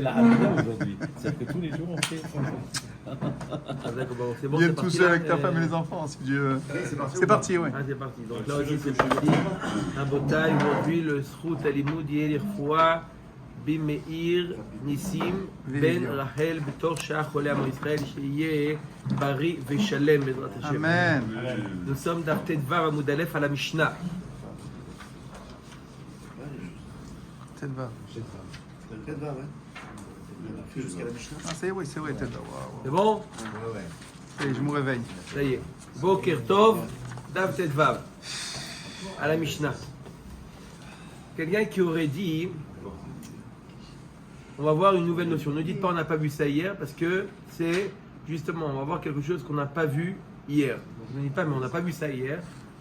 La Hamida aujourd'hui. C'est-à-dire que tous les jours on fait. Ah, d'accord, bon, c'est bon, Viens c'est tout parti, seul là, avec ta femme et les enfants, si Dieu veut. C'est parti, ouais. Ah, c'est parti. Donc là aussi, c'est parti. Un beau taille. Aujourd'hui, le Srout Alimud Yerifwa Bimeir Nissim Ben Rachel Betor Shah Cholé Amo Israël Sheyeh Bari Veshalem Bezrat Hashem. Amen. Nous sommes d'Artet Vav Amud Aleph à la Mishnah. Tête va. Jusqu'à la Mishnah. Ah, c'est vrai, tête va. Waouh. C'est bon? Ça y est, je me réveille. Ça y est. Boker Tov, Dav Tet Vav. À la Mishnah. Quelqu'un qui aurait dit, on va voir une nouvelle notion. Ne dites pas on n'a pas vu ça hier, parce que c'est justement, on va voir quelque chose qu'on n'a pas vu hier. Donc ne dites pas mais on n'a pas vu ça hier.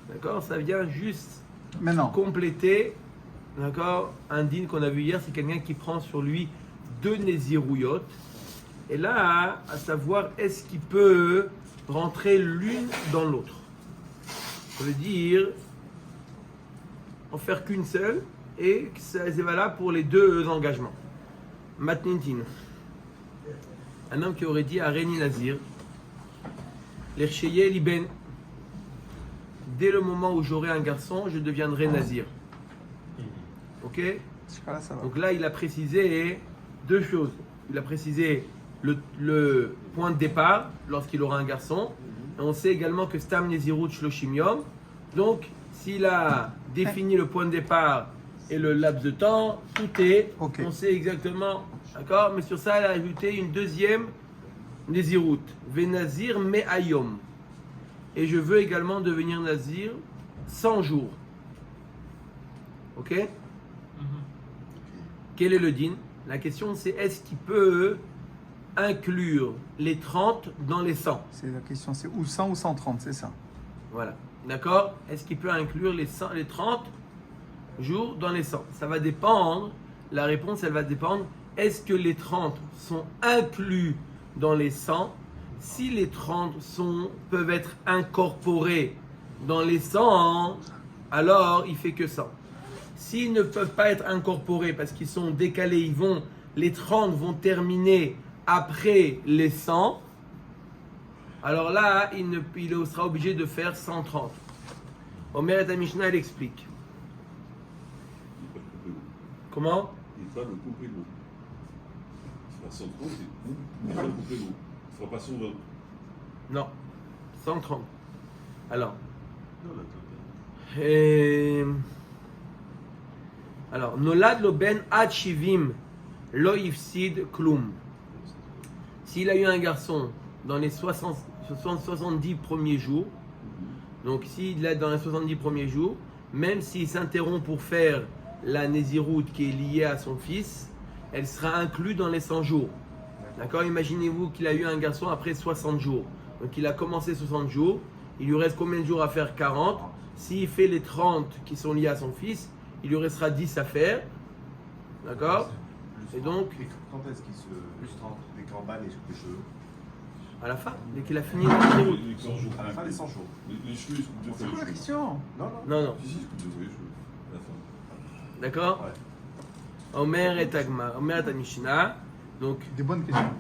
D'accord? Ça vient juste Maintenant. compléter, d'accord, un dîne qu'on a vu hier. C'est quelqu'un qui prend sur lui 2 Nézirouyot. Et là, à savoir, est-ce qu'il peut rentrer l'une dans l'autre? Ça veut dire en faire qu'une seule et que c'est valable pour les 2 engagements. Matnintin. Un homme qui aurait dit à Réni Nazir, l'Ercheye Liben, dès le moment où j'aurai un garçon, je deviendrai Nazir. Ok? Là, ça va. Donc là, il a précisé 2 choses. Il a précisé le point de départ lorsqu'il aura un garçon. Et on sait également que Stam Nezirut Shloshim Yom. Donc, s'il a défini le point de départ et le laps de temps, tout est. Ok. On sait exactement. D'accord? Mais sur ça, il a ajouté une deuxième Nezirut. Venazir Me'ayom. Et je veux également devenir Nazir 100 jours. Ok? Quel est le din? La question c'est est-ce qu'il peut inclure les 30 dans les 100? C'est la question, c'est ou 100 ou 130, c'est ça. Voilà. D'accord? Est-ce qu'il peut inclure les 30 jours dans les 100? Ça va dépendre. La réponse, elle va dépendre. Est-ce que les 30 sont inclus dans les 100? Si les 30 peuvent être incorporés dans les 100, alors il fait que 100. S'ils ne peuvent pas être incorporés parce qu'ils sont décalés, les 30 vont terminer après les 100, alors là, il sera obligé de faire 130. Omer et Mishnah, elle explique. Comment? Il fera le complément. Il fera 130 et il fera le complément. Il ne fera pas 120. Non, 130. Alors, Nolad lo ben ad shivim lo yifsid klum. S'il a eu un garçon dans les 70 premiers jours, donc s'il est dans les 70 premiers jours, même s'il s'interrompt pour faire la Néziroute qui est liée à son fils, elle sera inclue dans les 100 jours. D'accord? Imaginez-vous qu'il a eu un garçon après 60 jours. Donc il a commencé 60 jours, il lui reste combien de jours à faire? 40. S'il fait les 30 qui sont liés à son fils, il lui restera 10 à faire. D'accord? Et donc, Quand est-ce qu'il se. Plus 30, les cambales et les cheveux. à la fin, dès qu'il a fini la Néziroute. Les 100 jours. À la fin des 100 jours. Les cheveux, ils se coupent 2 fois C'est les quoi la cheveux. question? Non. Non. Si, ils se coupent 2 fois les cheveux. À la fin. D'accord? Ouais. Omer et Agma, Omer et Mishnah. Donc, Des bonnes questions.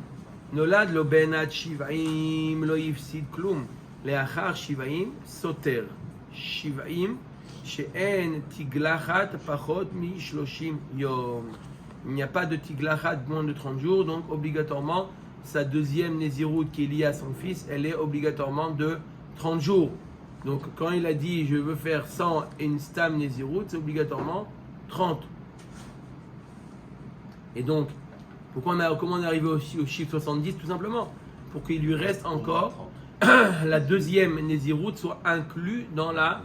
Nolad lo ben ad shivaim lo yifsid klum. Leachar shivaim soter. Shivaim she'en tiglachat pachot mi shloshim yom. Il n'y a pas de tiglachat moins de 30 jours, donc obligatoirement, sa deuxième Néziroute qui est liée à son fils, elle est obligatoirement de 30 jours. Donc quand il a dit je veux faire 100 et une stam Néziroute, c'est obligatoirement 30. Et donc, comment on est arrivé au chiffre 70? Tout simplement, pour qu'il lui reste encore la deuxième Néziroute soit inclue dans la...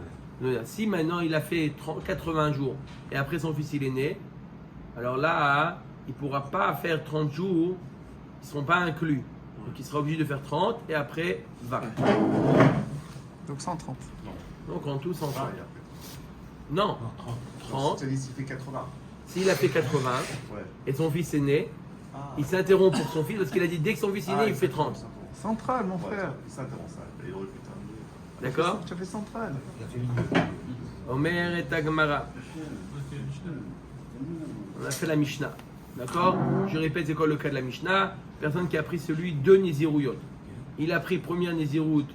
Si maintenant il a fait 80 jours et après son fils il est né, alors là, il ne pourra pas faire 30 jours, ils ne seront pas inclus. Donc il sera obligé de faire 30 et après 20. Donc 130. Donc en tout 130. Non, 30. C'est-à-dire s'il fait 80. S'il a fait 80 Ouais. et son fils est né, il s'interrompt pour son fils parce qu'il a dit dès que son fils est né, il fait 30. Central, mon frère. Ça interrompt ça. Et il aurait pu terminer. D'accord? Tu as fait central. Omer et Agmara. On a fait la Mishnah. D'accord? Je répète, c'est quoi le cas de la Mishnah? Personne qui a pris celui de Nézirouyot. Il a pris première Nézirout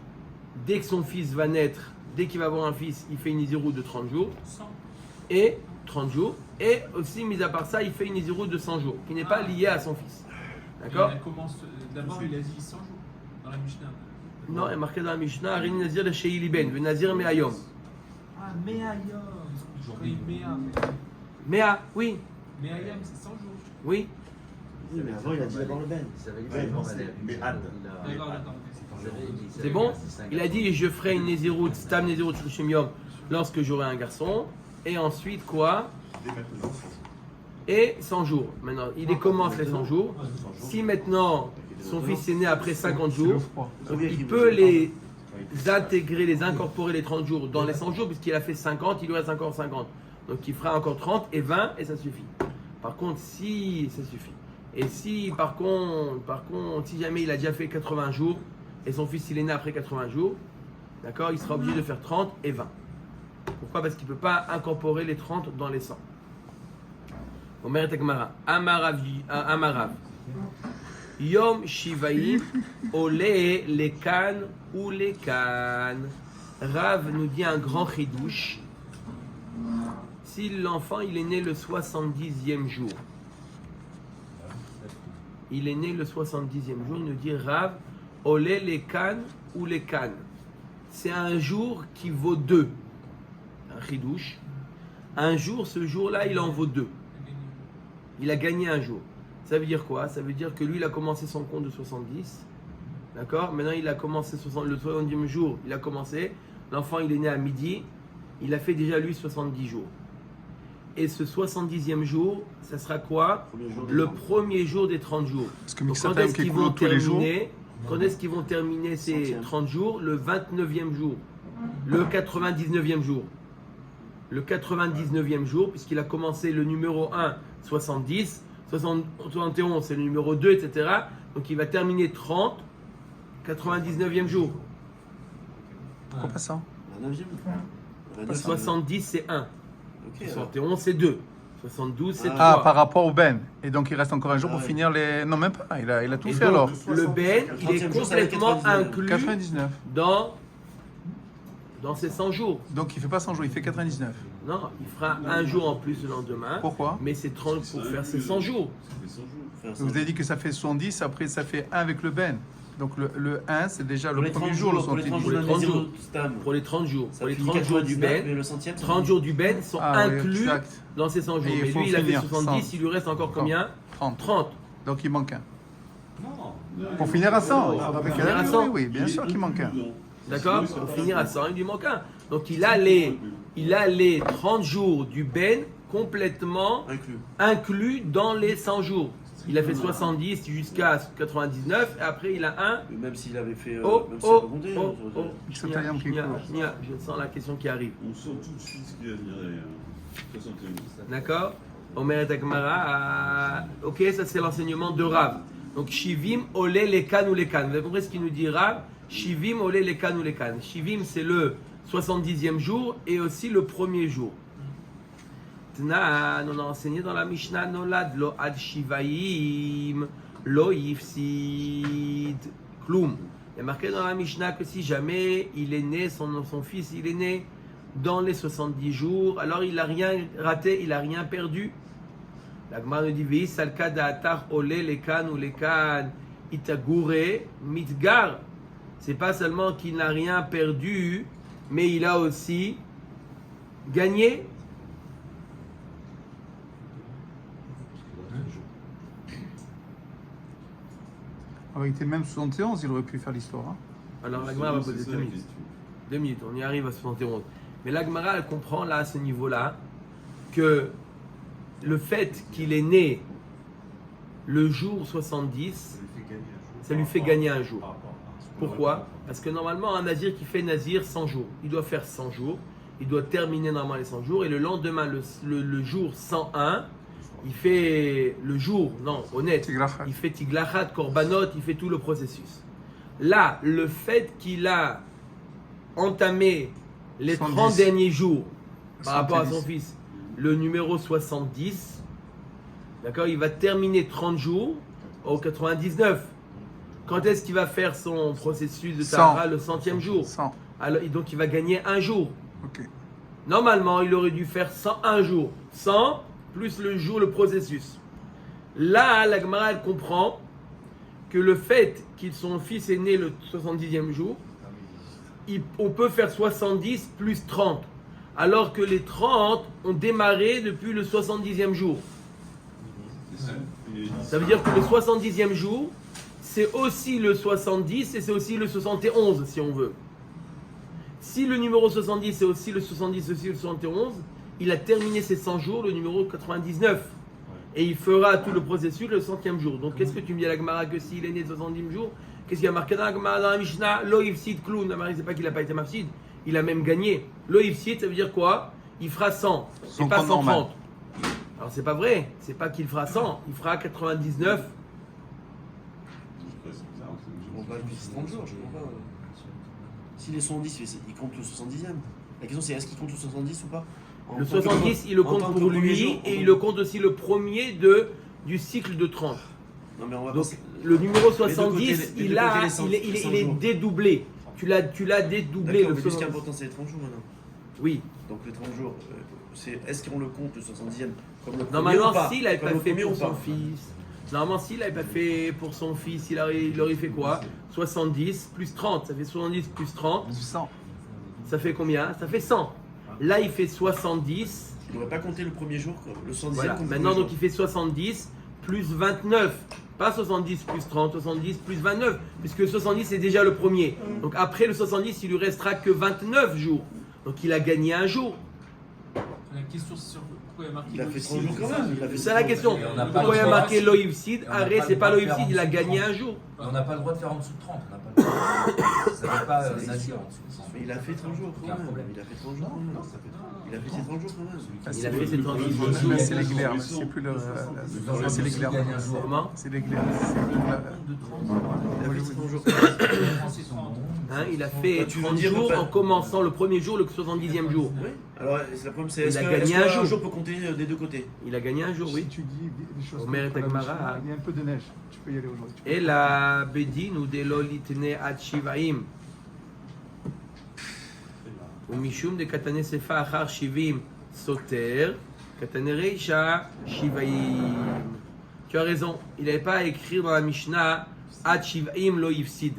dès que son fils va naître, dès qu'il va avoir un fils, il fait une Nézirout de 30 jours. Et 30 jours. Et aussi, mis à part ça, il fait une Nézirout de 100 jours, qui n'est pas liée à son fils. D'accord? Il commence d'abord, il a dit 100 jours dans la Mishnah. Non, il est marqué dans la Mishnah, Rin Nazir de Sheili Ben, le Nazir Me'ayom. Ah, Me'ayom. Oui, Mea. Mea, oui, Me'ayom, c'est 100 jours. oui. Oui, mais avant, il a dit d'abord le Ben. Ouais, non, c'est Méhad. D'accord, d'accord. C'est bon? Il a dit, je ferai une Nézirout, Stam Nézirout Shlushim Yom, lorsque j'aurai un garçon. Et ensuite, quoi? Dès maintenant. Et 100 jours. Maintenant, il commence les 100 jours. Si maintenant, son fils est né après 50 C'est le jours, froid. donc il peut les intégrer, les incorporer les 30 jours dans les 100 jours, puisqu'il a fait 50, il lui reste encore 50. Donc il fera encore 30 et 20 et ça suffit. Par contre, si ça suffit. Et si par contre, si jamais il a déjà fait 80 jours et son fils il est né après 80 jours, d'accord, il sera obligé de faire 30 et 20. Pourquoi? Parce qu'il ne peut pas incorporer les 30 dans les 100. Omer Tekmara, Amarav, Yom Shivaïm, Olé, les cannes ou les cannes. Rav nous dit un grand chidouche. Si l'enfant il est né le 70e jour, il est né le 70e jour, il nous dit Rav, Olé, les cannes ou les cannes. C'est un jour qui vaut 2. Un chidouche. Un jour, ce jour-là, il en vaut 2. Il a gagné un jour. Ça veut dire quoi? Ça veut dire que lui, il a commencé son compte de 70. D'accord? Maintenant, il a commencé le 70e jour. Il a commencé. L'enfant, il est né à midi. Il a fait déjà, lui, 70 jours. Et ce 70e jour, ça sera quoi? Le premier jour des 30 jours. Parce que Donc, Mixatem quand est-ce qui qu'ils coule vont tous les jours. terminer? Quand est-ce qu'ils vont terminer ces 30 jours? Le 29e jour. Le 99e jour. Le 99e jour, puisqu'il a commencé le numéro 1, 70, 71, c'est le numéro 2, etc. Donc il va terminer 30, 99e jour. Pourquoi pas ça? La 9e. La 9e. 70, c'est 1. Ok, alors. 71, c'est 2. 72, c'est 3. Ah, par rapport au Ben. Et donc il reste encore un jour Ah pour ouais. finir les. Non, même pas. Il a tout Et fait donc, alors. le Ben, il est 30e jour, ça va être complètement 99. inclus 99. dans ces 100 jours. Donc il fait pas 100 jours, il fait 99. Non, il fera un jour en plus le lendemain. Pourquoi? Mais c'est 30 pour faire ses 100 jours. C'est 100 jours. Faire ça. Vous avez dit que ça fait 70, après ça fait 1 avec le Ben. Donc le 1, c'est déjà Pour le les premier 30 jour, le jours, pour les 30 Pour jours les d'un 30 jours. Nézirut Stam. Pour les 30 jours. Ça Pour les finit 30 jours du 99, Ben. mais le centième, c'est 30 jours du Ben sont Ah oui, inclus exact. dans ces 100 jours. Et il Mais faut lui, il a fait finir 70, 100. il lui reste encore combien? 30. 30. Donc il manque un. Non. Pour finir à 100. Non, Avec finir à un, 100. oui, oui, bien sûr qu'il manque un. D'accord? Pour finir à 100, il lui manque un. Donc il a les 30 jours du Ben complètement Inclus. inclus dans les 100 jours. Il a fait 70 jusqu'à 99 et après il a un. Même s'il avait fait. Oh, Même s'il a oh, pas compté, oh, hein, oh. C'est un Yom Kippour. Je sens la question qui arrive. On sent tout de suite ce qu'il va dire derrière. 61. D'accord? Omer et Agmara. Ok, ça c'est l'enseignement de Rav. Donc Shivim, Olé, les cannes ou les cannes. Vous avez compris ce qu'il nous dit Rav? Shivim, Olé, les cannes ou les cannes. Shivim, c'est le 70e jour et aussi le premier jour. Tnan, on a enseigné dans la Mishnah Nolad lo ad Shivaim lo yifsid klum. Il y a marqué dans la Mishnah que si jamais il est né, son fils il est né dans les 70 jours, alors il n'a rien raté, il n'a rien perdu. La Gemara nous dit Veis salka da'atar olé les kan ou les kan itagure mitgar. C'est pas seulement qu'il n'a rien perdu, mais il a aussi gagné. En réalité, même 71, il aurait pu faire l'histoire. Hein. Alors la Gemara va C'est poser ça 2 la minutes. question. 2 minutes, on y arrive à 71. Mais la Gemara, elle comprend là, à ce niveau-là, que le fait qu'il est né le jour 70, ça lui fait gagner un jour. Pourquoi? Parce que normalement, un nazir qui fait nazir 100 jours, il doit faire 100 jours, il doit terminer normalement les 100 jours, et le lendemain, le jour 101, il fait le jour, non, honnête, Tiglachat. il fait Tiglachat, Korbanot, il fait tout le processus. Là, le fait qu'il a entamé les 110. 30 derniers jours par rapport à son 110. fils, le numéro 70, D'accord, il va terminer 30 jours au 99. Quand est-ce qu'il va faire son processus de 100. Tahara le 100e jour? 100. Alors, donc il va gagner un jour. Ok. Normalement, il aurait dû faire 101 jours. 100 plus le jour, le processus. Là, la Gemara, elle comprend que le fait que son fils est né le 70e jour, on peut faire 70 plus 30. Alors que les 30 ont démarré depuis le 70e jour. C'est ça. Ça veut dire que le 70e jour, c'est aussi le 70 et c'est aussi le 71, si on veut. Si le numéro 70 c'est aussi le 70, aussi le 71, il a terminé ses 100 jours, le numéro 99. Et il fera tout le processus le 100e jour. Donc qu'est-ce que tu me dis à la Gemara que s'il est né le 70e jour, qu'est-ce qu'il y a marqué dans la Gemara, dans la Mishnah? Lo ifsid kloun. La Gemara, c'est pas qu'il n'a pas été mafsid, il a même gagné. Lo ifsid, ça veut dire quoi? Il fera 100, Son et pas compte normal. 130. Alors c'est pas vrai, c'est pas qu'il fera 100, il fera 99. On va plus 30 jours, je comprends pas. S'il est 70, il compte le 70e. La question c'est est-ce qu'il compte le 70 ou pas? Le 70, il le compte pour lui et il le compte aussi le premier du cycle de 30. Non mais on va Donc passer. le numéro Les deux 70, côtés, les il deux a, côtés, les 100 il est jours. dédoublé. Tu l'as dédoublé D'accord, le mais lui, ce qui est 70. important c'est les 30 jours maintenant. Oui. Donc les 30 jours, est-ce qu'on le compte le 70e comme le premier Normalement, ou pas? s'il n'avait Comme pas le fait premier pour ou pas? son fils, normalement, s'il n'avait pas fait pour son fils, il aurait fait quoi? 70 plus 30, ça fait 70 plus 30, 100. ça fait combien? Ça fait 100. Là, il fait 70. Il ne devrait pas compter le premier jour, quoi. Le 110e Voilà. comme le Maintenant, premier donc, il fait 70 plus 29. Pas 70 plus 30, 70 plus 29. Puisque 70, c'est déjà le premier. Donc, après le 70, il lui restera que 29 jours. Donc, il a gagné un jour. La question c'est sur pourquoi il y a marqué. Il a fait 30 Loïc jours quand Sid, même. Il a fait C'est ça la question. Et on n'a pas Pourquoi il y a le droit- marqué Loïfsid? on n'a Arrête, pas c'est le pas droit de Loïfsid, faire il a en dessous de gagné 30. un jour. Et on n'a pas le droit de faire en dessous de 30. On n'a pas le droit. Ça ne veut pas nager en dessous de 30. Mais il a fait 30 jours Aucun quand même. problème. Il a fait 30 jours quand même. Il a fait ses 30 jours quand même. Il a fait ses 30 jours. Là, c'est l'éclair. C'est plus le. Là, c'est l'éclair. Comment? C'est l'éclair. C'est plus la- Il a fait ses 30 jours. C'est 30. Hein, il a fait Toi, tu veux 30 dire jours que pas- en commençant le premier jour, le 70e jour. Oui. Alors, c'est la problème, c'est Il est-ce a que gagné est-ce un qu'un jour. jour peut compter des deux côtés? Il a gagné un jour, oui. Si tu dis des choses Omer et comme la Tagmara. Mishnah, il y a un peu de neige. Tu peux y aller aujourd'hui. Tu peux- Et la Bedin ou de l'olitne ad shivaim. Ou mishum de katane sefa achar shivim soter, katane reisha shivaim. Tu as raison, il n'avait pas à écrire dans la Mishnah ad shivaim lo yifsid.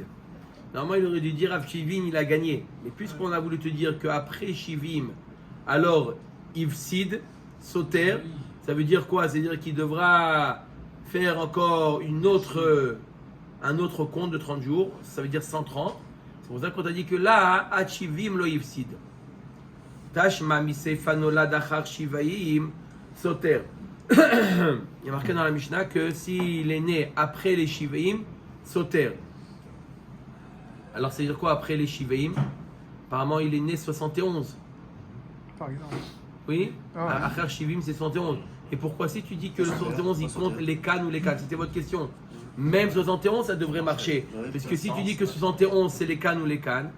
Normalement, il aurait dû dire ad shivim, il a gagné. Mais puisqu'on a voulu te dire qu'après shivim, alors yifsid, soter, ça veut dire quoi? C'est-à-dire qu'il devra faire encore un autre compte de 30 jours, ça veut dire 130. C'est pour ça qu'on t'a dit que là, Achivim lo yifsid. Tashma misefa nolad achar shivaim soter. Il y a marqué dans la Mishnah que s'il est né après les shivaim, soter. Alors, ça veut dire quoi après les shivaim? Apparemment, il est né 71. Par exemple. Oui, Ah. Achar Shivim c'est 71. Et pourquoi si tu dis que le 71 il compte les cannes ou les cannes? C'était votre question. Même 71 ça devrait marcher. Parce que si tu dis que 71 c'est les cannes ou les cannes,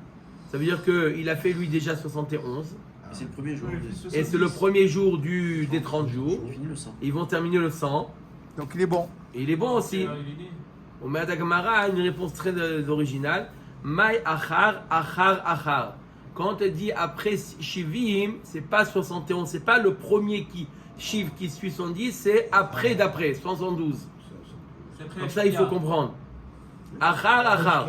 ça veut dire qu'il a fait lui déjà 71. Et c'est le premier jour. Et c'est le premier jour des 30 jours. On finit le 100. Ils vont terminer le 100. Donc il est bon. Et il est bon aussi. Il est né. On met à Dagamara a une réponse très originale. Mai achar, achar, achar. Quand on dit après Shivim, c'est pas 71, c'est pas le premier Shiv qui suit 70, c'est après d'après, 72. C'est après Comme la ça, il faut Shkia. comprendre. Achar, achar.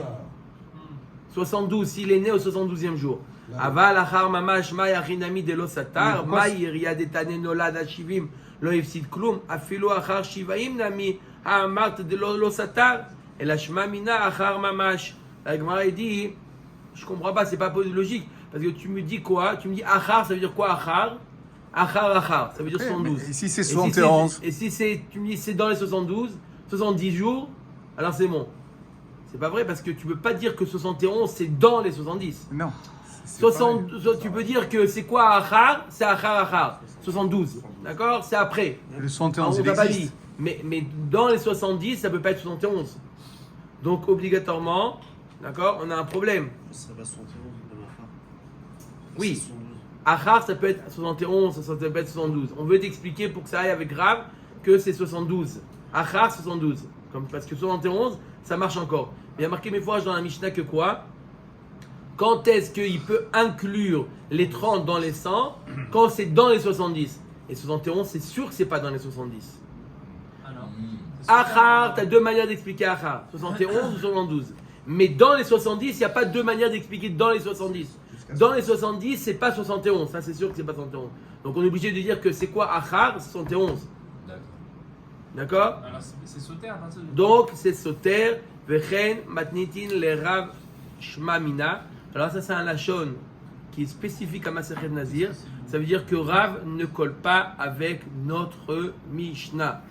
72, s'il est né au 72e jour. Aval, achar, mamash, may, achinami, de lo satar, may, iria, detane, nolad, ashivim, lo ifsid klum, afilo, achar, shivaim, nami, ha'amart, de lo satar, et la shma mina, achar, mamash. La Gemara dit, je comprends pas, c'est pas logique. Parce que tu me dis quoi? Tu me dis achar, ça veut dire quoi achar? Achar, achar, ça veut dire 72. Mais si c'est Et si 71. Et si c'est, tu me dis c'est dans les 72, 70 jours, alors c'est bon. C'est pas vrai parce que tu peux pas dire que 71 c'est dans les 70. Non. c'est pas 60, tu peux dire que c'est quoi achar? C'est achar, achar. 72, d'accord? C'est après. vrai. Le On 71, il t'a pas dit. existe. Mais dans les 70, ça peut pas être 71. Donc obligatoirement, d'accord, on a un problème. Ça serait pas 71 de ma part. Oui. C'est 72. Achar, ça peut être 71, ça peut être 72. On veut t'expliquer pour que ça aille avec grave que c'est 72. Achar 72. Parce que 71, ça marche encore. Mais il y a marqué mes fois dans la Mishnah que quoi? Quand est-ce qu'il peut inclure les 30 dans les 100? Quand c'est dans les 70. Et 71, c'est sûr que c'est pas dans les 70. Alors, Achar, tu as deux manières d'expliquer Achar. 71 ou 72. Mais dans les 70, il n'y a pas deux manières d'expliquer dans les 70. Dans les 70, c'est pas 71. Ça, c'est sûr que c'est pas 71. Donc, on est obligé de dire que c'est quoi Achar? 71. D'accord? alors c'est sauter à partir de. Donc, c'est Soter, Vechen, Matnitin, les Rav, Shmamina. Alors, ça, c'est un lachon qui est spécifique à Masechet Nazir. Ça veut dire que Rav ne colle pas avec notre Mishnah.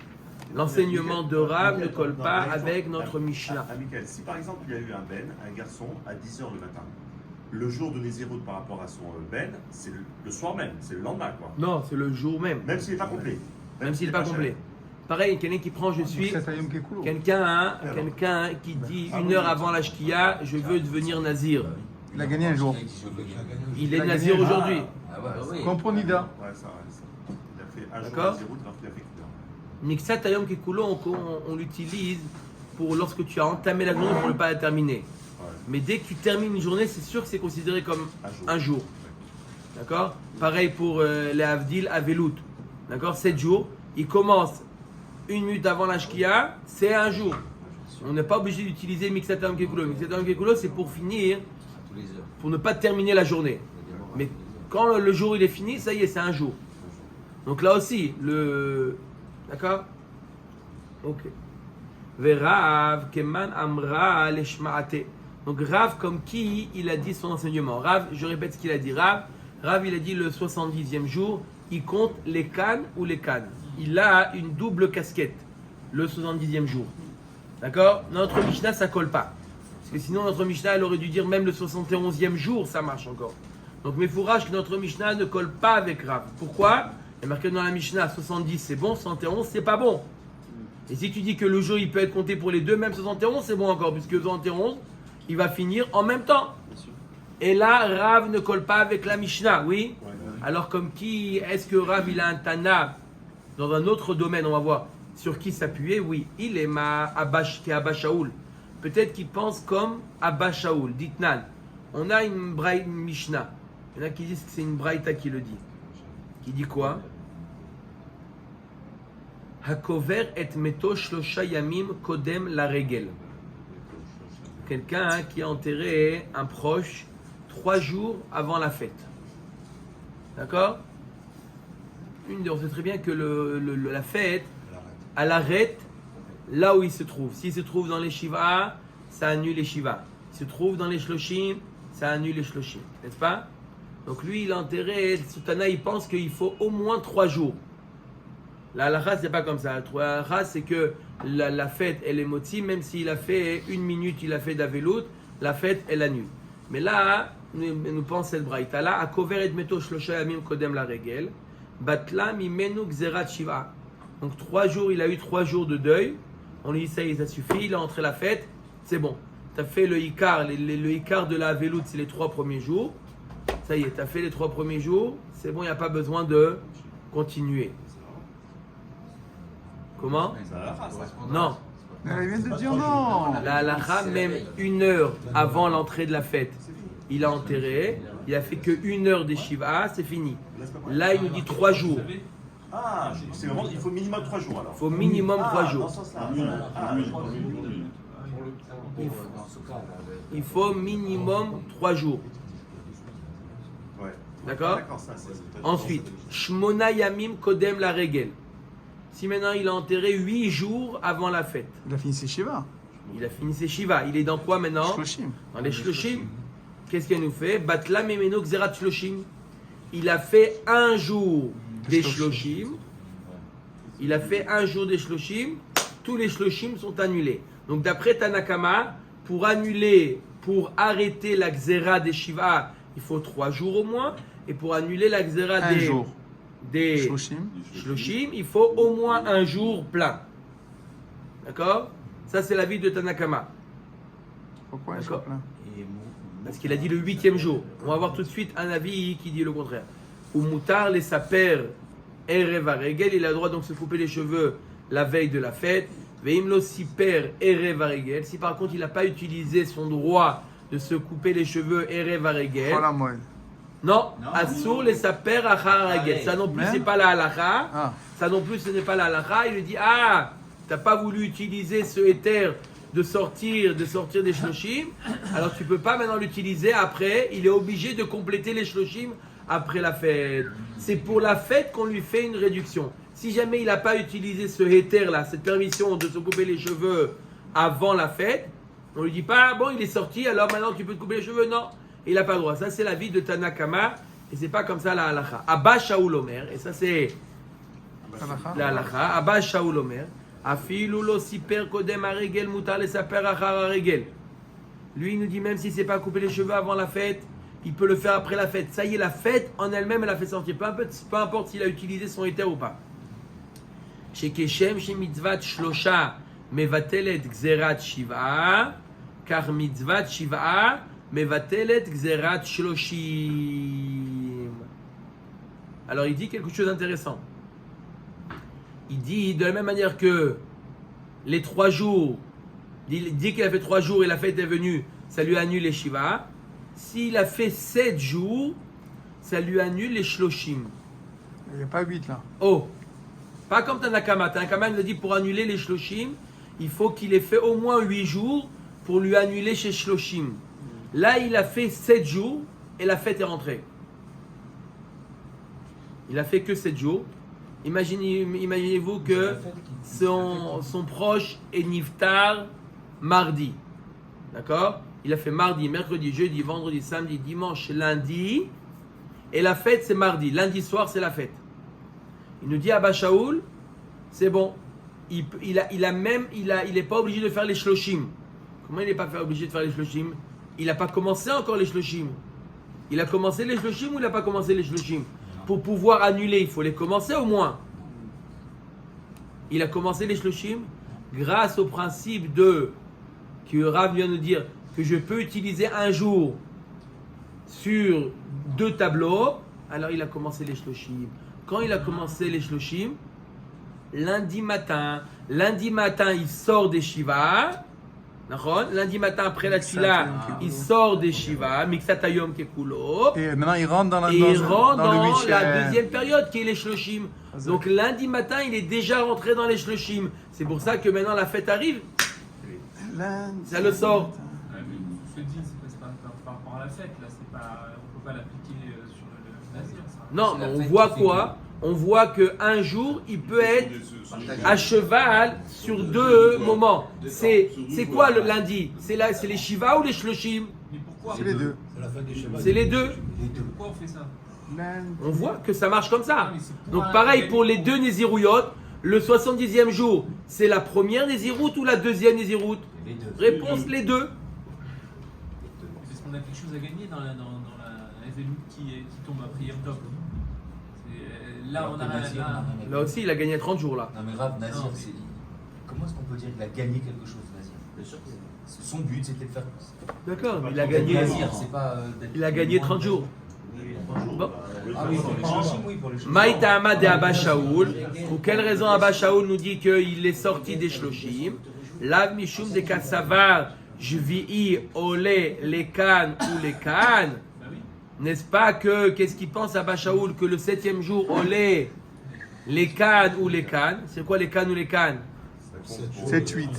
L'enseignement de Rav ne colle pas avec notre Mishnah. Michael, si par exemple il y a eu un garçon à 10h le matin, le jour de Nézirut par rapport à son Ben, c'est le soir même, c'est le lendemain quoi. Non, c'est le jour même. Même s'il n'est pas complet. Même s'il n'est pas complet. Pareil, quelqu'un qui prend, je suis. C'est Ayom Kekulo. Quelqu'un qui dit une heure avant la Shkia, je veux devenir Nazir. Il a gagné un jour. Il est Nazir aujourd'hui. Comme pour Nida. Ouais, ça. Il a fait un jour D'accord. de Nézirut alors qu'il a fait qu'une heure. Nixat Ayom Kekulo, on l'utilise pour lorsque tu as entamé la journée pour ne pas la terminer. Ouais. Mais dès que tu termines une journée, c'est sûr que c'est considéré comme un jour. D'accord? Pareil pour les Avdil Avelout. D'accord? 7 jours. Il commence 1 minute avant la Shkia, c'est un jour. On n'est pas obligé d'utiliser Mixat Ayom Kekulo. Mixat Ayom Kekulo, c'est pour finir, pour ne pas terminer la journée. Mais quand le jour il est fini, ça y est, c'est un jour. Donc là aussi, d'accord? Ok. Verav, Keman Amra, Leshmaate. Donc Rav, comme qui il a dit son enseignement. Rav, je répète ce qu'il a dit. Rav, il a dit le 70e jour, il compte les cannes ou les cannes. Il a une double casquette, le 70e jour. D'accord? Notre Mishnah, ça colle pas. Parce que sinon, notre Mishnah, elle aurait dû dire même le 71e jour, ça marche encore. Donc, mes fourrages que notre Mishnah ne colle pas avec Rav. Pourquoi? Il y a marqué dans la Mishnah 70 c'est bon, 71 c'est pas bon. Et si tu dis que le jour il peut être compté pour les deux, même 71 c'est bon encore, puisque 71 il va finir en même temps. Et là, Rav ne colle pas avec la Mishnah, oui? Alors, comme qui, est-ce que Rav il a un Tana dans un autre domaine, on va voir, sur qui s'appuyer? Oui, il est qui est Abba Shaoul. Peut-être qu'il pense comme Abba Shaoul, Ditnan. On a une Mishnah. Il y en a qui disent que c'est une Braïta qui le dit. Qui dit quoi? Hakover et meto shlosha yamim kodem la regel. Quelqu'un qui a enterré un proche 3 jours avant la fête. D'accord? On sait très bien que la fête, elle arrête là où il se trouve. S'il se trouve dans les Shiva, ça annule les Shiva. S'il se trouve dans les Shloshim, ça annule les Shloshim. N'est-ce pas? Donc lui, il a enterré, le Soutana, il pense qu'il faut au moins 3 jours. La halakha, c'est pas comme ça. La halakha, c'est que la fête, elle est motzi, même s'il a fait 1 minute, il a fait d'avelout, la fête, elle annule. Mais là, nous pensons cette braïta là, à kover et meto shlosha yamim kodem la regel, batla mimenu gzerat shiva. Donc 3 jours, il a eu 3 jours de deuil. On lui dit ça y est, ça suffit, il a entré la fête, c'est bon. Tu as fait le ikar, le ikar de la avelout, c'est les 3 premiers jours. Ça y est, tu as fait les 3 premiers jours, c'est bon, il n'y a pas besoin de continuer. Comment? Non. Elle vient de dire non. La halakha, même 1 heure avant l'entrée de la fête, il a enterré, il a fait que 1 heure des Shiva, c'est fini. Là, il nous dit 3 jours. Ah, c'est vraiment, il faut minimum 3 jours alors. Il faut minimum 3 Dans jours. ce sens-là. Il faut minimum 3 jours. Ouais. D'accord? D'accord, ça, c'est. Ensuite, Shmona Yamim Kodem la Regel. Si maintenant il a enterré 8 jours avant la fête, Il a fini ses Shiva. il a fini ses Shiva. Il est dans quoi maintenant? Shloshim. Dans les Shloshim. Qu'est-ce qu'elle nous fait? Batla Memeno Xerat Shloshim. Il a fait 1 jour des Shloshim. Il a fait 1 jour des Shloshim. Tous les Shloshim sont annulés. Donc d'après Tanakama, pour annuler, pour arrêter la Xera des Shiva, il faut 3 jours au moins. Et pour annuler la Xera Un jour. des Shloshim. Shloshim, il faut au moins 1 jour plein. D'accord? Ça, c'est l'avis de Tanakama. Pourquoi un D'accord. jour plein? Parce qu'il a dit le 8e jour. On va voir tout de suite un avis qui dit le contraire. Ou Moutar, les saper, Erev Regel, il a le droit donc de se couper les cheveux la veille de la fête. Veim lo siper erev haregel. Si par contre il n'a pas utilisé son droit de se couper les cheveux erev haregel. Voilà, moi. Non, Assour les saper achar haregel. Ça non plus Même c'est pas la halakha. Ah, Ça non plus ce n'est pas la halakha. Il lui dit t'as pas voulu utiliser ce éther de sortir des shloshim, alors tu peux pas maintenant l'utiliser après. Il est obligé de compléter les shloshim après la fête. C'est pour la fête qu'on lui fait une réduction. Si jamais il n'a pas utilisé ce éther là, cette permission de se couper les cheveux avant la fête, on lui dit pas bon il est sorti alors maintenant tu peux te couper les cheveux. Non, il n'a pas le droit. Ça c'est la vie de Tanakama et c'est pas comme ça la halakha. Abba Shaul Omer, et ça c'est la halakha. Abba Shaul Omer. Afilu lo siper kodem haregel mutar le saper achar haregel. Lui il nous dit même si c'est pas couper les cheveux avant la fête, il peut le faire après la fête. Ça y est, la fête en elle-même elle a fait sortir. Peu importe s'il a utilisé son éther ou pas. Chez Keshem, chez mitzvat shlosha mevatelet gzerat shiva, car mitzvat shiva mevatelet gzerat shloshim. Alors il dit quelque chose d'intéressant. Il dit de la même manière que les 3 jours, il dit qu'il a fait 3 jours et la fête est venue, ça lui annule les Shiva. S'il a fait 7 jours, ça lui annule les Shloshim. il n'y a pas 8 là. Oh, pas comme Tanakama. Tanakama nous a dit pour annuler les Shloshim, il faut qu'il ait fait au moins 8 jours pour lui annuler chez Shloshim. Là, il a fait 7 jours et la fête est rentrée. Il a fait que 7 jours. Imaginez-vous que son proche est niftar mardi. D'accord? Il a fait mardi, mercredi, jeudi, vendredi, samedi, dimanche, lundi. Et la fête, c'est mardi. Lundi soir, c'est la fête. Il nous dit à Abba Shaul, c'est bon. Il n'est pas obligé de faire les shloshim. Comment il n'est pas obligé de faire les shloshim? Il n'a pas commencé encore les shloshim. Il a commencé les shloshim ou il n'a pas commencé les shloshim? Pour pouvoir annuler, il faut les commencer au moins. Il a commencé les shloshim grâce au principe que Rav vient de dire que je peux utiliser un jour sur 2 tableaux. Alors il a commencé les shloshim. Quand il a commencé les shloshim, lundi matin, il sort des Shiva. Lundi matin après la tfila, il sort des Shiva, Miksatayom Kekulo. Et maintenant, il rentre dans la, Et il rentre dans le dans huitième. la deuxième période qui est les Shloshim. Donc lundi matin, il est déjà rentré dans les Shloshim. C'est pour ça que maintenant la fête arrive. Ça le sort. Ce que dit, c'est pas par rapport à la fête, là, c'est pas, on peut pas l'appliquer sur le nazir. Ça. Non, C'est la on fête voit qui fait quoi? On voit qu'un jour, il peut être à cheval sur 2 moments. C'est quoi le lundi? C'est les Shiva ou les Shloshim? Mais pourquoi? C'est les 2. C'est les 2. Pourquoi on fait ça? On voit que ça marche comme ça. mais c'est pour Donc un- pareil pour les 2 Nézirouyot, le 70e jour, c'est la première Nézirout ou la deuxième Nézirout? Les 2. Réponse les 2. Parce qu'on a quelque chose à gagner dans la Evelout qui tombe après Yom Tov. Là, Alors on que a Nazir, là, on a Là aussi, il a gagné 30 jours là. Non mais Rav, Nazir, Non, c'est... Comment est-ce qu'on peut dire qu'il a gagné quelque chose, Nazir? Bien sûr. Son but, c'était de faire... D'accord, mais il a D'être gagné. Nazir, c'est pas... d'être Il a gagné moins 30 jours. Bon. Ah oui, pour les shloshim, oui, pour les shloshim. Maïta Ahmad et Abba Shaoul. Pour quelle raison Abba Shaoul nous dit qu'il est sorti des Shloshim? Lav Mishum de Kassavar, Jvi'i, Olé, les Cannes ou les Cannes. bah oui. N'est-ce pas que, qu'est-ce qu'il pense Abba Shaoul? Que le 7e jour, Olé, les Cannes ou les Cannes. C'est quoi les Cannes ou les Cannes? 7-8.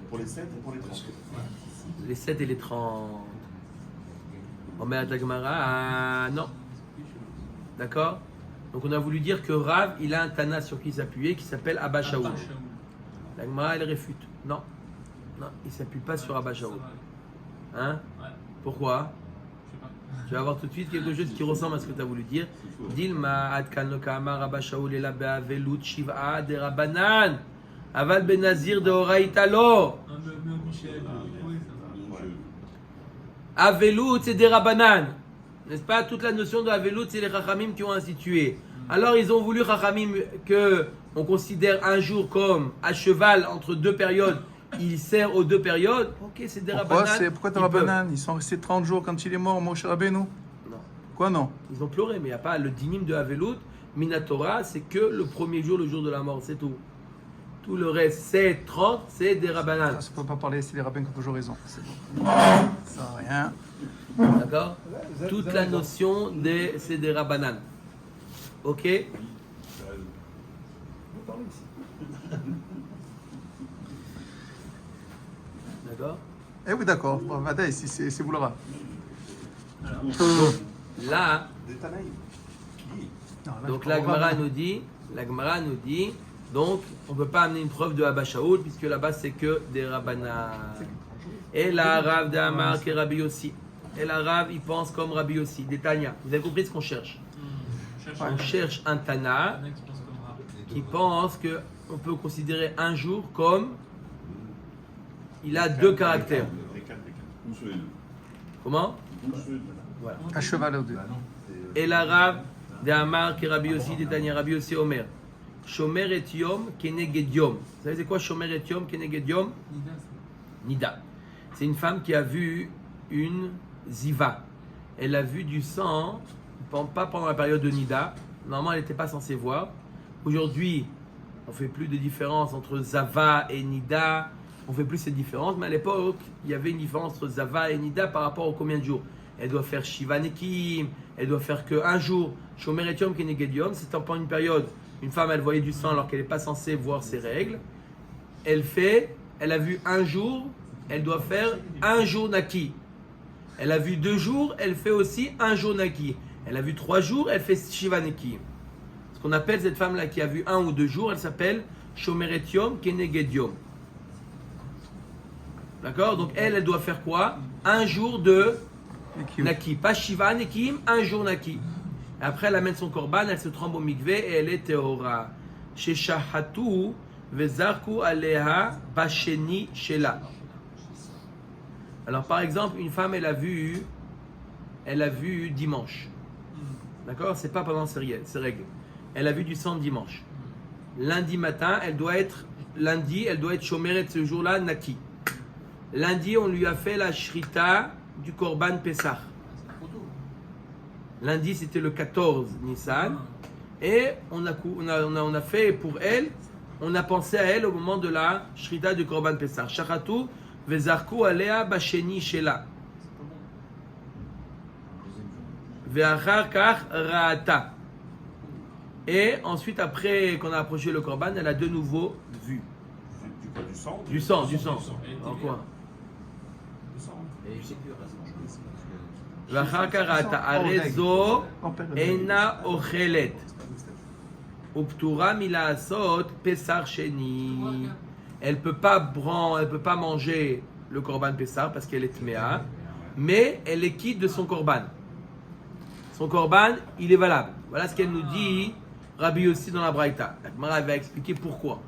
Pour les 7 et pour les 30. Les 7 et les 30. Omer Dagmara, non. D'accord? Donc on a voulu dire que Rav, il a un Tana sur qui s'appuyer qui s'appelle Abba Shaoul. Abba Shaoul. Dagmara, elle réfute. Non. Non, il ne s'appuie pas sur Abba Shaoul. Hein? Ouais. Pourquoi? Je sais pas. Tu vas voir tout de suite quelque chose qui ressemble à ce que tu as voulu dire. Dilma Adkan Lokama Rabba Shaoul Ela Be'avelut Shiv'a de Rabbanan. Aval Benazir de Horaïta Lo. Mais Michel, oui, ça va. Avelut, c'est des Rabbanan. N'est-ce pas? Toute la notion de Avelut, c'est les Chachamim qui ont institué. Alors ils ont voulu, Chachamim, que on considère un jour comme à cheval entre 2 périodes. Il sert aux 2 périodes. Ok, c'est des Pourquoi, Rabbanan. pourquoi t'as Ils peuvent. Rabbanan? Ils sont restés 30 jours quand il est mort, Moshe Rabbeinu. Non. Quoi non? Ils ont pleuré, mais il n'y a pas le dinim de Avelut. Minatora, c'est que le premier jour, le jour de la mort, c'est tout. Tout le reste, c'est 30, c'est des Rabbanan. Ça, ne peut pas parler, c'est les rabbins qui ont toujours raison. C'est bon. Ça n'a rien. D'accord? Toute la notion c'est des Rabbanan. Ok? D'accord? Eh oui, d'accord. Bon, Vadaï, si c'est vous l'aura. Là, Des Tanaïm. Non, là, donc je la comprends Gemara pas. nous dit, donc on ne peut pas amener une preuve de Abba Shaul puisque là-bas c'est que des Rabbanan. Et la Rav d'Amar qui est Rabbi Yossi. Et la Rav il pense comme Rabbi Yossi, des Tanya. Vous avez compris ce qu'on cherche? On cherche un Tana Il y en a qui pensent comme Rav. qui pense qu'on peut considérer un jour comme il a deux caractères. Où sont les deux? Comment? Où sont les deux? Voilà. Un cheval au deux. Et la Rav d'Amar qui est Rabbi Yossi, des Tanya, Rabbi Yossi Omer. Shomer et Yom keneged Yom. Vous savez c'est quoi Shomer et Yom keneged Yom? Nida, Nida. C'est une femme qui a vu une ziva. Elle a vu du sang, pas pendant la période de Nida. Normalement, elle n'était pas censée voir. Aujourd'hui, on fait plus de différence entre Zava et Nida. On fait plus cette différence. Mais à l'époque, il y avait une différence entre Zava et Nida par rapport aux combien de jours. Elle doit faire Shiva Nekim. Elle doit faire qu'un jour. Shomer et Yom keneged Yom. C'est pendant une période. Une femme, elle voyait du sang alors qu'elle n'est pas censée voir ses règles. Elle a vu un jour. Elle doit faire un jour Naki. Elle a vu 2 jours, elle fait aussi un jour Naki. Elle a vu 3 jours, elle fait Shiva Naki. Ce qu'on appelle cette femme-là qui a vu 1 ou 2 jours, elle s'appelle Shomeret Yom Keneged Yom. D'accord? Donc elle doit faire quoi? Un jour de Naki. Pas Shiva Naki, un jour Naki. Et après, elle amène son korban, elle se trempe au mikvé et elle est Tehora. Chez Shahatu, Vezarku Aleha Basheni Shela. Alors par exemple, une femme, elle a vu dimanche. D'accord? C'est pas pendant ses règles. Elle a vu du sang dimanche. Lundi matin, elle doit être chomeret ce jour-là, Naki. Lundi, on lui a fait la shrita du korban Pessah. Lundi, c'était le 14 Nissan. Et on a fait pour elle, on a pensé à elle au moment de la shrita du korban Pessah. Shachatu Vezarku alea basheni shela. Ve'achar kach ra'ata. Et ensuite, après qu'on a approché le korban, elle a de nouveau vu. Du sang. Du sang. En quoi? Ve'achar kach ra'ata. Arezo ena ochelet. Uptura mila'asot pesar sheni. Elle peut pas manger le korban Pessah parce qu'elle est tméa, mais elle est quitte de son korban. Son korban, il est valable. Voilà ce qu'elle nous dit, Rabbi Yossi dans la Braïta. La Gemara va expliquer pourquoi.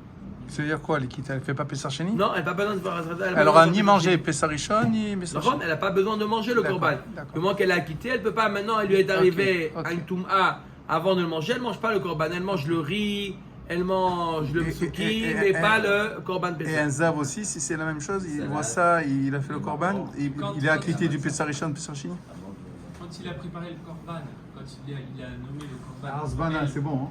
Ça veut dire quoi, l'équité? Elle ne fait pas Pessar Sheni? Non, elle n'a pas besoin de faire Elle n'aura ni mangé Pessar Rishon, ni Pessar Sheni. Elle n'a pas besoin de manger le D'accord, korban. d'accord. Le moment qu'elle a quitté, elle peut pas. Maintenant, elle lui est arrivée Ok. à une toum'a avant de le manger. Elle ne mange pas le korban. Elle mange le riz, elle mange le psuki, mais pas le korban Et Pessah. un Zav aussi, si c'est la même chose, il voit ça, il a fait le korban, il est acquitté du Pessar Rishon, Pessar Sheni. Quand il a préparé le korban, quand il a nommé le korban, Arzbana, c'est bon, hein?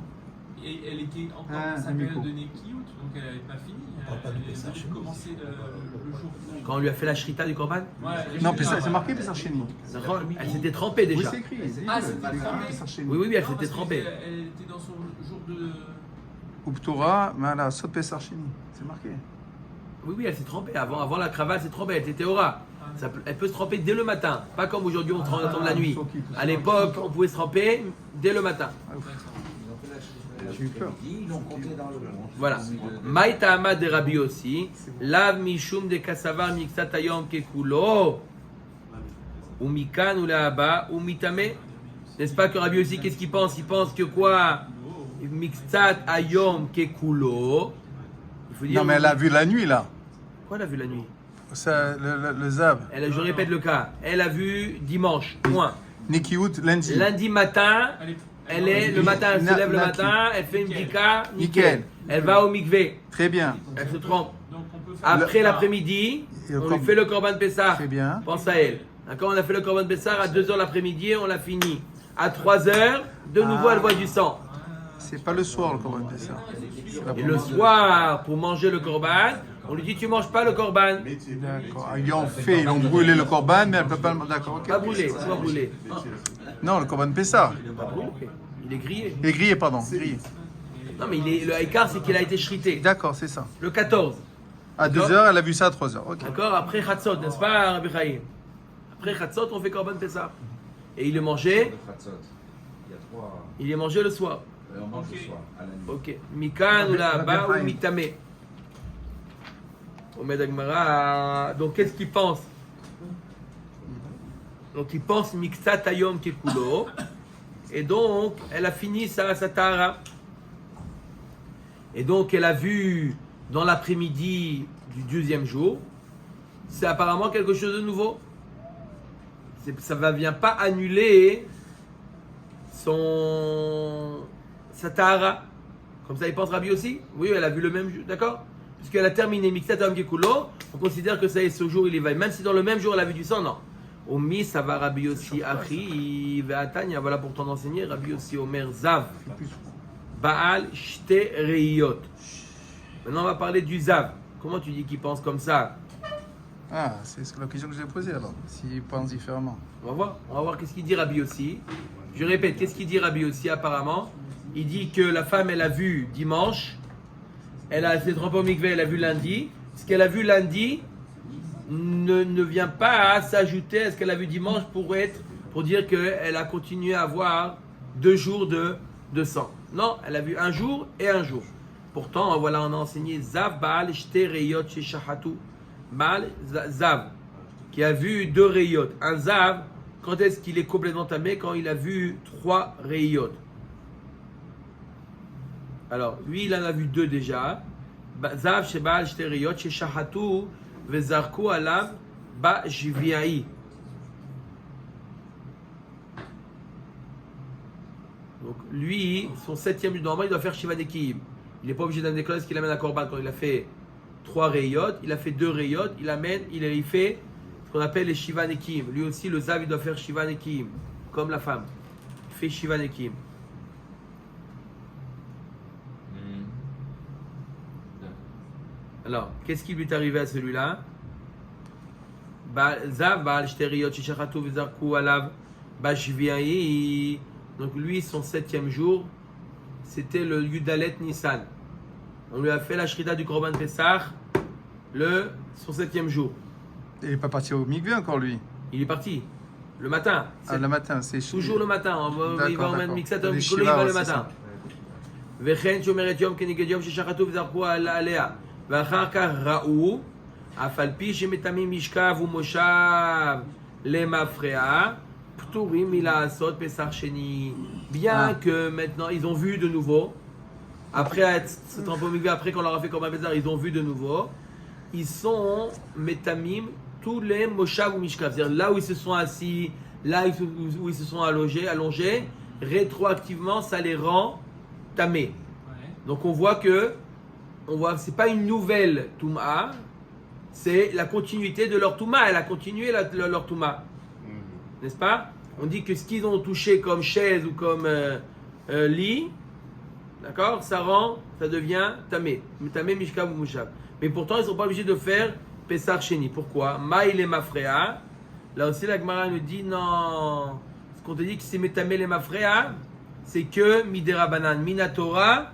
et elle était encore Ah, dans sa Miko. période de Nekiout, donc elle n'avait pas fini. pas de Elle Pessah devait chez nous. commencer le jour. Quand on lui a fait la shrita du korban, Ouais, Non, c'est marqué Pessar Sheni. elle s'était trempée Oui, déjà. c'est écrit. Ah, c'était trempé. Pessar Sheni. Oui, elle Non, s'était parce trempée. Elle était dans son jour de. Uptura, voilà, saut Pessar Sheni. C'est marqué. Oui, elle s'est trempée. Avant la cravate, elle s'est trempée. Elle était théora. Elle peut se tremper dès le matin. Pas comme aujourd'hui, on attend la nuit. À l'époque, on pouvait se tremper dès le matin. J'ai eu peur. Ils l'ont compté dans le monde. Voilà. Maïta Ahmad de Rabbi aussi. Lav mishum de kasavar mixat ayom kekulo. Ou mikan ou lahaba ou mitame. N'est-ce pas que Rabbi aussi, qu'est-ce qu'il pense? Il pense que quoi? Mixat ayom kekulo. Il faut dire. Non, mais elle a vu la nuit, là. Quoi, elle a vu la nuit? Ça, le Zav. Je répète le cas. Elle a vu dimanche. Point. Nikiout, lundi. Lundi matin. Le matin, elle se lève le matin, elle fait une bdika, nickel. Elle va au mikvé, Très bien. elle se trompe. Donc on peut faire. Après l'après-midi, Et le on lui korban. fait le korban Pessah. Très bien. Pense à elle. D'accord, on a fait le korban Pessah à 2h l'après-midi, on l'a fini. À 3h, de nouveau, elle voit du sang. C'est pas le soir le Corban Pessah. Et le soir, pour manger le korban, on lui dit tu manges pas le korban. Métier. D'accord. Ils ont brûlé le Corban, mais elle peut pas le. D'accord, ok. Pas brûlé, c'est pas brûlé. Non, le Corban Pessah. Pas brûlé. Il est grillé. Il est grillé, pardon. Grillé. Non, mais le haïkar, c'est qu'il a été shrité. D'accord, c'est ça. Le 14. À 2h, elle a vu ça à 3h. Ok. D'accord. Après Chatzot, n'est-ce pas, Rabbi Chaim? Après Chatzot, on fait korban Pessah. Et il est mangé. Il y a 3. Il est mangé le soir. On mange le soir, à la nuit. Ok. Mikan ou là-bas ou mitame. Omed Agmara. Donc qu'est-ce qu'il pense? Donc il pense Miksat Ayom Kekulo. Et donc elle a fini sa tahara. Et donc elle a vu dans l'après-midi du 12e jour. C'est apparemment quelque chose de nouveau. Ça ne vient pas annuler sa tahara. Comme ça, il pense Rabbi aussi. Oui, elle a vu le même jour, d'accord? Puisqu'elle a terminé Miksat Ayom Kekulo, on considère que ça y est, ce jour, il est vaille. Même si dans le même jour, elle a vu du sang, non. Omi, ça va Rabbi aussi, Achi, Ve'atanya, voilà pour t'en enseigner. Rabbi aussi, Omer, Zav, Baal, Shte, Reiyot. Maintenant, on va parler du Zav. Comment tu dis qu'il pense comme ça? Ah, c'est la question que j'ai posée alors. S'il pense différemment. On va voir qu'est-ce qu'il dit Rabbi aussi. Je répète, qu'est-ce qu'il dit Rabbi aussi apparemment? Il dit que la femme, elle a vu dimanche, elle a fait trempé au mikvé, elle a vu lundi. Ce qu'elle a vu lundi ne vient pas s'ajouter à ce qu'elle a vu dimanche pour dire qu'elle a continué à avoir 2 jours de sang. Non, elle a vu un jour et un jour. Pourtant, voilà, on a enseigné Zav Baal Shte Reyot chez Shahatu. Baal Zav, qui a vu 2 Reyot. Un Zav, quand est-ce qu'il est complètement tamé? Quand il a vu 3 Reyot. Alors, lui, il en a vu 2 déjà. Zav chez Baal Shte Reyot chez Shahatu. Vezarku alav ba jviai. Donc lui, son 7e jour, normalement, il doit faire Shiva Nekim. Il n'est pas obligé d'amener ce qu'il amène à Korban quand il a fait 3 rayot, il a fait 2 rayot, il fait ce qu'on appelle les Shiva Nekim. Lui aussi, le Zav, il doit faire Shiva Nekim, comme la femme. Il fait Shiva Nekim. Alors, qu'est-ce qui lui est arrivé à celui-là? Zav, Baal, Shteriot, Shishachatu, Vizarku, Alav, Bashviaï. Donc, lui, son 7e jour, c'était le Yudalet Nissan. On lui a fait la Shrita du Korban Pessah, son 7e jour. Il n'est pas parti au mikvé encore, lui. Il est parti le matin. Ah, le matin, c'est toujours le matin. Il va en Miksat, il va le matin. Vechen, Shomeret Yom, Keneged Yom, Shishachatu, Vizarku, Alea. ואחר כך ראו, אף על פי שמטמאים משכב ומושב למפרעה, פטורים מלעשות פסח שני. Bien que maintenant, ils ont vu de nouveau, après qu'on leur a fait comme un bézard, ils ont vu de nouveau, ils sont métamim tous les moshav ou mishkav. C'est-à-dire là où ils se sont assis, là où ils se sont allongés, rétroactivement, ça les rend tamés. Donc on voit que c'est pas une nouvelle Touma, c'est la continuité de leur Touma. Elle a continué leur Touma. N'est-ce pas? On dit que ce qu'ils ont touché comme chaise ou comme lit, d'accord, ça devient Tamé. Tamé, Mishkav ou Mouchav. Mais pourtant, ils ne sont pas obligés de faire Pessar Sheni. Pourquoi? Maïl et Mafrea. Là aussi, la Gemara nous dit non. Ce qu'on te dit que c'est Metamé les Mafrea, c'est que Midera Banan, Minatora.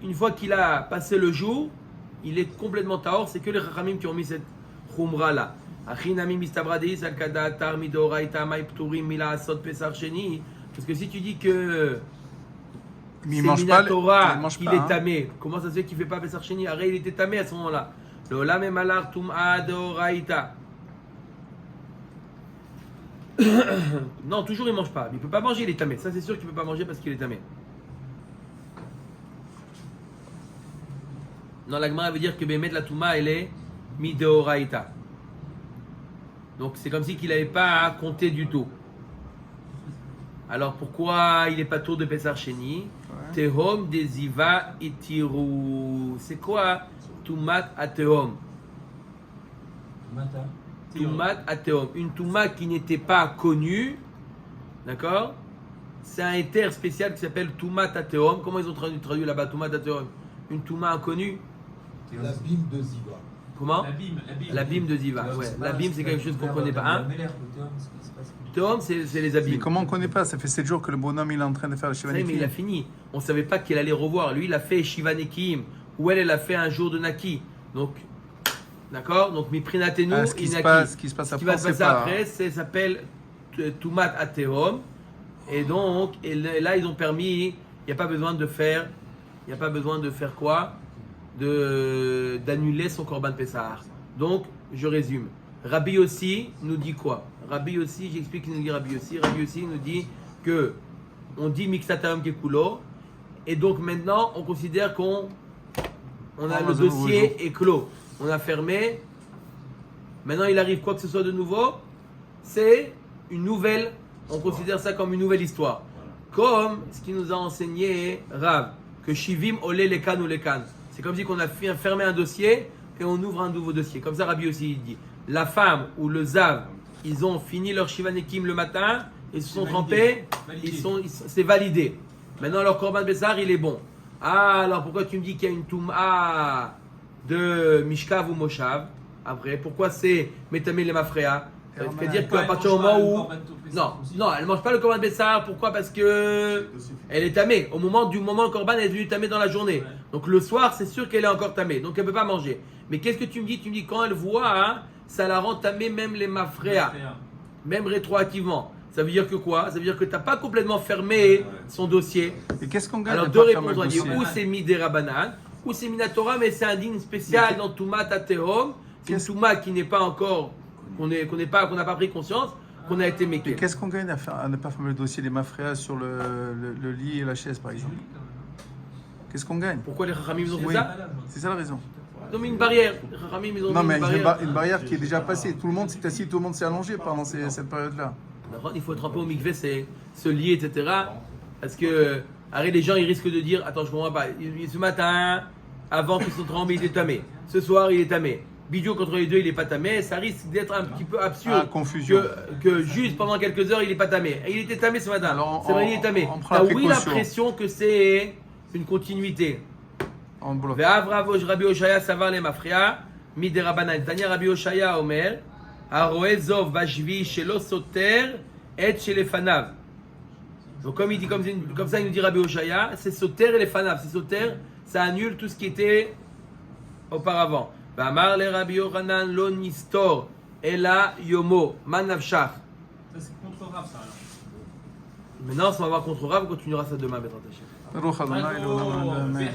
Une fois qu'il a passé le jour, il est complètement tahor. C'est que les Chachamim qui ont mis cette khumra là. Parce que si tu dis que mais c'est Minatora qu'il est tamé, comment ça se fait qu'il ne fait pas Pesach Sheni? Arrête, il était tamé à ce moment-là. Le olam emalar tum'a d'oraita. Non, toujours il ne mange pas. Il ne peut pas manger, il est tamé. Ça c'est sûr qu'il ne peut pas manger parce qu'il est tamé. Non, la Gemara veut dire que Bémet la Touma, elle est Mideoraita. Donc c'est comme si qu'il n'avait pas compté du tout. Alors pourquoi il n'est pas tour de Pessar Sheni? Tehom Deziva Itiru. C'est quoi Toumat Atehom? Toumat Atehom. Une Touma qui n'était pas connue, d'accord? c'est un éther spécial qui s'appelle Touma Tateom. Comment ils ont traduit là-bas Touma Tateom? Une Touma inconnue. L'abîme de Ziva. Comment? L'abîme. L'abîme de Ziva. Ouais. L'abîme, c'est quelque chose qu'on ne connaît pas. Hein? Le Théom, c'est les Mais abîmes. comment on ne connaît pas? Ça fait 7 jours que le bonhomme il est en train de faire le Vous savez, mais il a Shiva fini. On ne savait pas qu'il allait revoir. Lui, il a fait Shiva Nekim. Ou elle a fait un jour de Naki. Donc, d'accord? Donc, Miprinatenu, ce qui se Inaki. passe, ce qui se passe Ce qui après, va se c'est passer pas. après, ça s'appelle Tumat Ateom. Et donc, là, ils ont permis, il n'y a pas besoin de faire quoi? D'annuler son Korban Pessah. Donc, je résume. Rabbi Yossi nous dit quoi? Rabbi Yossi, j'explique qu'il nous dit Rabbi Yossi. Rabbi Yossi nous dit que on dit Mixataam Kekulo. Et donc maintenant, on considère qu'on a le dossier est clos. On a fermé. Maintenant, il arrive quoi que ce soit de nouveau. C'est une nouvelle. On considère ça comme une nouvelle histoire. Comme ce qui nous a enseigné Rav, que Shivim olé les kan ou les kan. C'est comme si on a fermé un dossier et on ouvre un nouveau dossier. Comme ça, Rabbi aussi il dit. La femme ou le zav, ils ont fini leur Shiva Nekim le matin, ils se sont trempés, c'est validé. Maintenant, leur Korban Bessar, il est bon. Ah, alors pourquoi tu me dis qu'il y a une Touma de Mishkav ou Moshav? Après, pourquoi c'est Metamé les Mafréa? Ça veut dire qu'à partir du moment où. Non, elle ne mange pas le Korban Bessar. Pourquoi? Parce que elle est tamée. Au moment du le Korban, elle est devenue tamée dans la journée. Ouais. Donc le soir, c'est sûr qu'elle est encore tamée. Donc elle ne peut pas manger. Mais qu'est-ce que tu me dis? Tu me dis quand elle voit, hein, ça la rend tamée même les Mafréa. Même rétroactivement. Ça veut dire que quoi? Ça veut dire que tu n'as pas complètement fermé son dossier. Et qu'est-ce qu'on gagne? Alors à deux pas fermer réponses, on le va dire dossier ou c'est Midera Banan, ou c'est Minatora, mais c'est un digne spécial dans Touma Tateom. C'est une Touma qui n'est pas encore, qu'on n'a pas pris conscience, qu'on a été Et méqué. qu'est-ce qu'on gagne à ne pas fermer le dossier des Mafréas sur le lit et la chaise, par exemple? Qu'est-ce qu'on gagne? Pourquoi les Rachamim ont fait Oui. ça? C'est ça la raison. Ils ont mis une barrière. Les Rachamim, ils ont Non, mis mais une il y a barrière. une barrière qui est déjà passée. Tout le monde s'est assis, tout le monde s'est allongé pendant cette période-là. Il faut être un peu au mikvé, c'est se lier, etc. Parce que, arrête, les gens, ils risquent de dire, attends, je comprends pas. Ce matin, avant qu'ils soient trempés, il est tamé. Ce soir, il est tamé. Bidio contre les deux, il n'est pas tamé. Ça risque d'être un petit peu absurde. Confusion. Que juste pendant quelques heures, il n'est pas tamé. Et il était tamé ce matin. Alors, c'est vrai, il est tamé. on prend T'as la oui précaution. l'impression que c'est une continuité. On bloque. Ve'avravosh Rabbi Oshaya savar le mafria mide Rabbanan. Tanya Rabbi Oshaya omer haroe zov vashvi shelo soter et shel fanav. Donc comme il dit comme ça, il nous dit Rabbi Oshaya, c'est soter et les fanav. C'est soter, ça annule tout ce qui était auparavant. Ve'amar le Rabbi Yochanan lo nistor ela yomo manavshach. Ça, c'est contre Rav, ça, alors. Maintenant, on va voir contre Rav, on continuera ça demain, Bezrat Hashem. Baruch Adonai, Elohim, Amen.